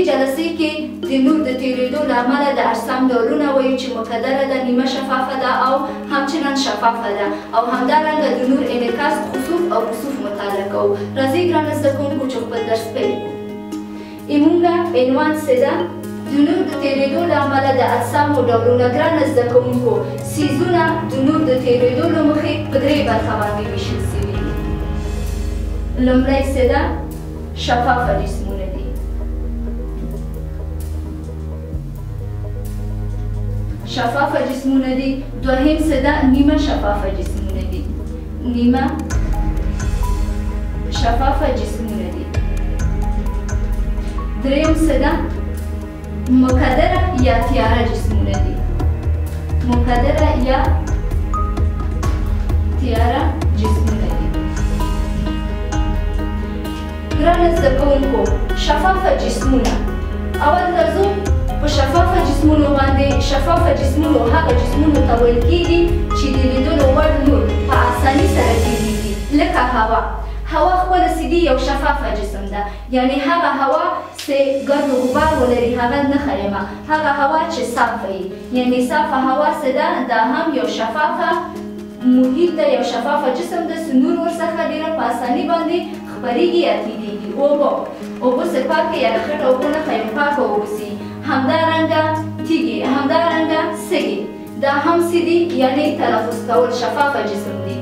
جلسې کې د نور د تېرېدو له امله د اجسام ډولونه وایو چې مقدره ده، نیمه شفافه ده او همچنان شفافه ده، او همدارنګه د نور انعکاس خسوف او کسوف مطالعه کوو. راځئ ګرانو زده کوونکو چې خپل درس پیل کړو. زموږ عنوان څه ده؟ د نور د تېرېدو له امله د اجسامو ډولونه. ګرانو زده کوونکو، څیزونه د نور د تېرېدو له مخې په درې برخه باندې ویشل شوي دي. لومړی څه ده؟ شفافه جسمونه دي. شفافه جسمونه دي. دوهم څه ده؟ نیمه شفافه جسمونه دي. نیمه شفافه جسمونه دي. دریم څه ده؟ مقدره یا تیاره جسمونه دي. مقدره یا تیاره جسمونه دي. ګرانو زده کوونکو، شفافه جسمونه. اول راځو په شفافه جسمونو باندې. شفافه جسمونو هغه جسمونو ته ویل کېږي چې د لیدلو وړ نور په اسانۍ سره تېرېږي، لکه هوا. هوا خپله سیدي یو شفافه جسم ده، یعنی هغه هوا چې ګرد و غبار ولري هغه نه ښیمه، هغه هوا چې صافه وي، یعنی صافه هوا څه ده؟ دا هم یو شفافه محیط ده، یو شفافه جسم ده چې نور ورڅخه ډېره په اسانۍ باندې خپرېږي یا تېرېږي. اوبه څه پاکې یا خټه اوبه نه ښیم، پاکه اوبه سي. همدارنګه تیږې، همدارنګه سږي، دا هم څه دي؟ یعنی تنفس کول شفافه جسم دي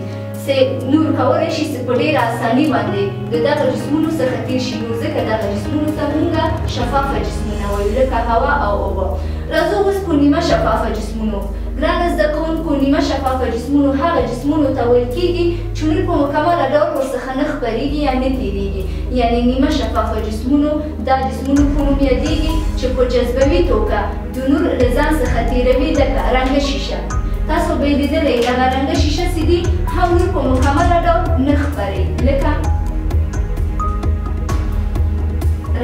چې نور کولی شي چې په ډېره اسانۍ باندې د دغه جسمونو څخه تېر شي، نو ځکه دغه جسمونو ته موږ شفافه جسمونه وایو، لکه هوا او اوبه. راځو اوس په نیمه شفافه جسمونو. ګرانو زده کوونکو، نیمه شفافه جسمونو هغه جسمونو ته ویل کېږي چې نور په مکمله ډول ورڅخه نه خپرېږي یا نه تېرېږي، یعنی نیمه شفافه جسمونو دا جسمونو په نوم یادېږي چې په جذبوي توګه د نور له ځان څخه تېروي، لکه رنګه شیشه. تاسو به یې لیدلی دغه رنګه شیشه چې دي هم نور په مکمله ډول نه خپرېږي، لکه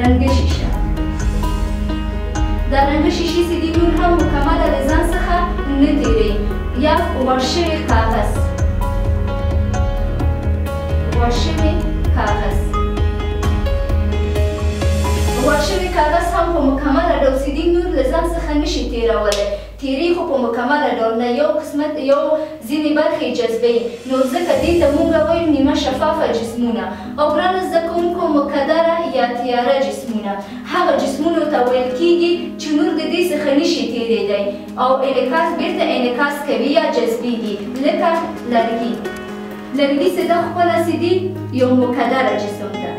رنګه شیشه. دا رنګه شیشې چې دي نور هم مکمله له ځان څخه نه تېروي. یا غوړ شوی کاغذ. غوړ شوی کاغذ. غوړ شوی کاغذ هم په مکمله ډول چې دي نور له ځان څخه نشي تېرولی، تیری خو په مکمله ډول نه، یو قسمت یو ځینې برخې جذبوي، نو ځکه دې ته موږ وایو نیمه شفافه جسمونه. او ګرانو زده کوونکو، مقدره یا تیاره جسمونه هغه جسمونو ته ویل کېږي چې نور د دې څخه نشي تېرېدی او انعکاس بیرته انعکاس کوي یا جذبېږي، لکه لرګي. لرګي څه ده؟ خپله څه دي؟ یو مقدره جسم ده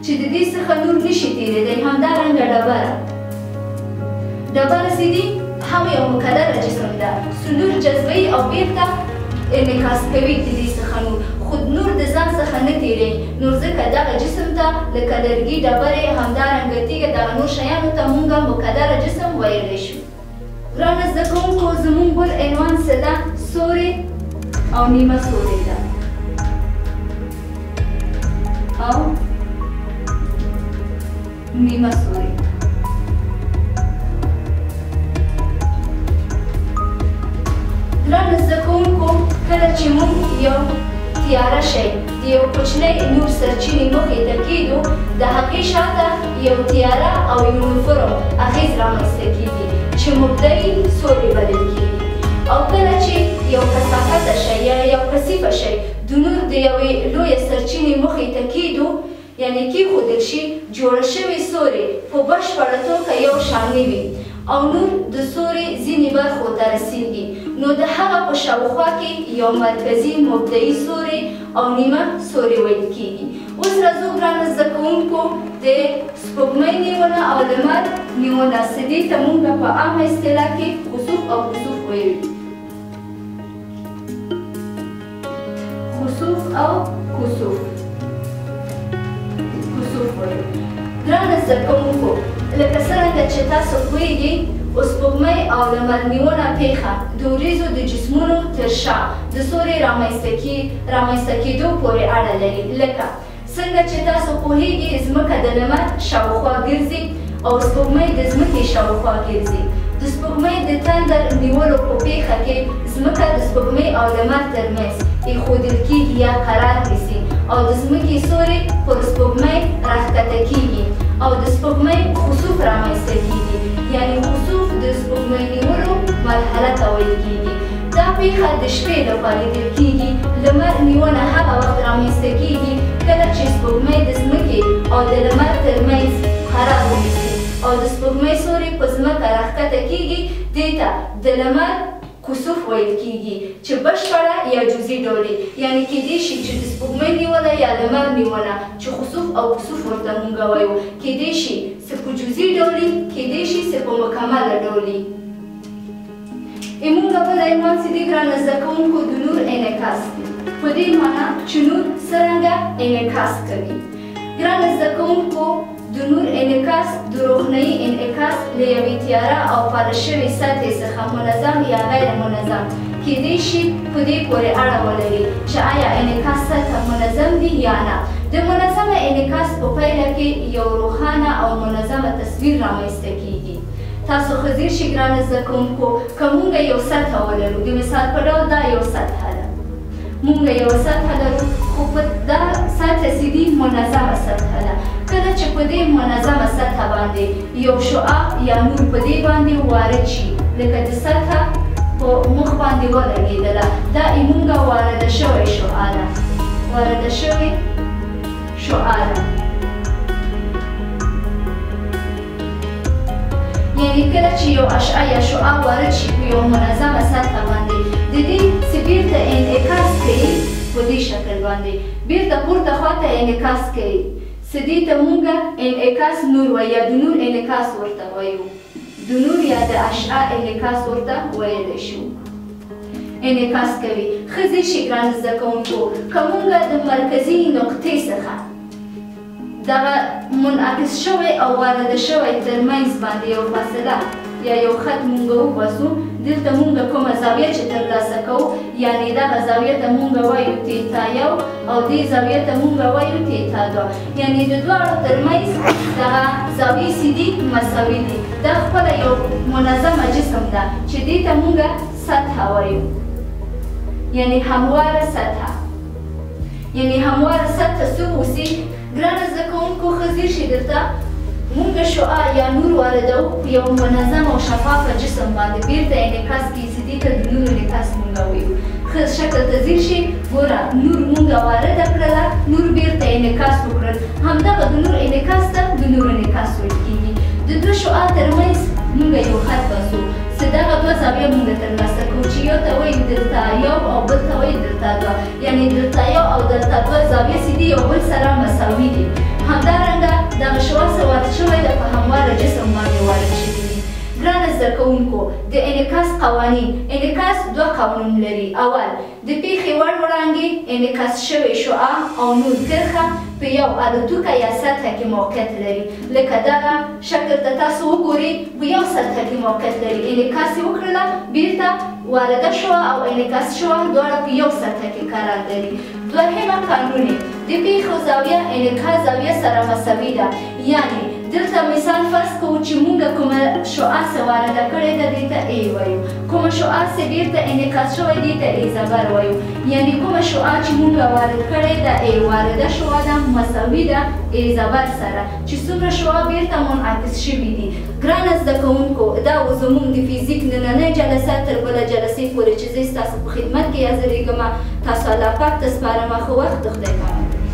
چې د دې څخه نور نشي تېرېدی. همدارنګه ډبره. ډبره څه دي؟ هم یو مقدره جسم ده چې نور جذبوي او بیرته انعکاس کوي د دې څخه نور، خو نور د ځان څخه نه تېروي، نور ځکه دغه جسم ته لکه لرګي، ډبرې، همدارنګه تیږه، دغه نور شیانو ته موږ مقدره جسم ویلی شو. ګرانو زده کوونکو، زموږ بل عنوان څه ده؟ سوري او نیمه سوري ده. او نیمه سوري. ګرانو زده کوونکو، کله چې موږ یو تیاره شی د یو کوچنۍ نور سرچینې مخې ته کېږدو، د هغې شاته یو تیاره او یونیفورم اغېز رامنځته کېږي چې مبدعي سوری بلل کېږي. او کله چې یو کثافته شی یا یو کثیفه شی د نور د یوې لویې سرچینې مخې ته کېږدو، یعنې کېښودل شي، جوړه شوې سوري په بشپړه توګه یو شان نه وي او نور د سوري ځینې برخو ته رسېږي، نو د هغه په شاوخوا کې یو مرکزي مبدعي سوري او نیمه سوري ویل کېږي. اوس راځو ګرانو زده کوونکو، د سپوږمۍ نیونه او لمر نیونه څه دې ته موږ په عامه اصطلاح کې خسوف او کسوف ویل. خسوف او کسوف. کسوف ویل. ګرانو زده کوونکو، لکه څرنګه چې تاسو پوهېږئ، سپوږمۍ او لمر نیونه پیښه د وریځو د جسمونو تر شا د سوري رامنځته کېدو پورې اړه لري. لکه څنګه چې تاسو پوهېږئ، ځمکه د لمر شاوخوا ګرځي او سپوږمۍ د ځمکې شاوخوا ګرځي. د سپوږمۍ د تندر نیولو په پیښه کې ځمکه د سپوږمۍ او لمر ترمنځ ایښودل کېږي یا قرار نیسي او د ځمکې سوري پر سپوږمۍ راښکته کېږي او د سپوږمۍ خسوف رامنځته کیږي. یعنی خسوف د سپوږمۍ نیولو مرحله ته ویل کیږي. دا پیښه د شپې لخوا لیدل کیږي. لمر نیونه هغه وخت رامنځته کیږي کله چې سپوږمۍ د ځمکې او د لمر ترمنځ قرار ونیسي او د سپوږمۍ سیوری په ځمکه راښکته کیږي. دې ته د لمر کسوف ویل کیږي چې بشپړه یا جزئي ډول یعنی کیدای شي چې د سپوږمۍ نیونه یا لمر نیونه چې خسوف او کسوف ورته مونږ وایو، کیدای شي چې په جزئي ډول کیدای شي چې په مکمله ډول. مونږ بل عنوان چې دی ګرانه زده کوونکو د نور انعکاس دی. په دې معنا چې نور څرنګه انعکاس کوي. ګرانه زده کوونکو د نور انعکاس د روښنایي انعکاس له یوې تیاره او پاله شوې سطحې څخه منظم یا غیر منظم کیدای شي په دې پورې اړه ولري چې آیا انعکاس سطح منظم دی یا نه. د منظمه انعکاس په پیله کې یو روښانه او منظمه تصویر رامنځته کیږي. تاسو ښه ځیر شئ ګرانه زده کوونکو، که موږ یو سطحه ولرو، د مثال په ډول دا یو سطحه ده، موږ یو سطحه لرو خو په دا سطحه چې دي منظمه سطحه ده. کله چې په دې منظمه سطحه باندې یو شعاع یا نور په دې باندې وارد شي لکه د سطحه په مخ باندې ولګېدله، دا موږ وارده شوې شعاع ده، وارده شوې شعاع ده. یعنی کله چې یو اشعه یا شعاع وارد شي په یو منظمه سطحه باندې د دې چې بیرته انعکاس کوي په دې شکل باندې بیرته پورته خواته انعکاس کوي چې دې ته موږ انعکاس نور وایو یا د نور انعکاس ورته وایو. د نور یا د اشعه انعکاس ورته ویلی شو. انعکاس کوي. ښه ځای شئ ګرانو زده کوونکو، که موږ د مرکزي نقطې څخه دغه منعکس شوی او وارده شوی ترمنځ باندې یو فاصله یا یو خط مونږ وباسو، دلته مونږ کومه زاویه چې ترلاسه کوو یعنې دغه زاویه ته مونږ وایو تیتا یو او دې زاویه ته مونږ وایو تیتا دو. یعنې د دواړو ترمنځ دغه زاویې چې دي مساوي دي. دا خپله یو منظمه جسم ده چې دې ته مونږ سطحه وایو، یعنې همواره سطحه. یعنې همواره سطحه څه اوسي؟ ګرانه زده کوونکو ښه ځیر شئ، دلته مونږ شعاع یا نور واردوو په یو منظم او شفافه جسم باندې بیرته انعکاس کوي چې دې ته د نور انعکاس مونږ وایو. ښه شکل ته ځیر شئ، ګوره نور مونږ وارده کړله، نور بیرته انعکاس وکړل، همدغه د نور انعکاس ته د نور انعکاس ویل کیږي. د دوه شعاع ترمنځ مونږ یو خط باسو چې دغه دوه زاویه مونږ ترلاسه کوو چې یو ته وایي دلتا یو او بل ته وایي دلتا دوه. یعنې دلتا یو او دلتا دوه زاویې چې دي یو بل سره مساوي دي. همدارنګه دغه شعاع چې وارد شوی ده په همواره جسم باندې وارد شوي دي. ګرانه زده کوونکو، د انعکاس قوانین. انعکاس دوه قانون لري. اول د پیښې وړ وړانګې انعکاس شوې شعاع او نور کرښه په یو الوتکه یا سطحه کې موقعیت لري. لکه دغه شکل ته تاسو وګورئ، په یو سطحه کې موقعیت لري. انعکاس یې وکړله، بیرته وارده شوه او انعکاس شوه، دواړه په یو سطحه کې قرار لري. دوهمه قانون د پیښو زاویه انعکاس زاویه سره مساوي ده. یعنې دلته مثال فرض کوو چې مونږ کومه شعاع چې وارده کړې ده دې ته ای وایو، کومه شعاع چې بیرته انعکاس شوی دې ته ای زبر وایو. یعنې کومه شعاع چې مونږ وارد کړې ده ای وارده شوه ده مساوي ده ای زبر سره چې څومره شعاع بیرته منعکس شوي دي. ګرانه زده کوونکو، دا و زموږ د فیزیک نننۍ جلسه تر بله جلسې پورې چې زه ستاسو په خدمت کې حاضرېږم. تاسو الله پاک ته سپارم. ښه وخت د خدای پامان.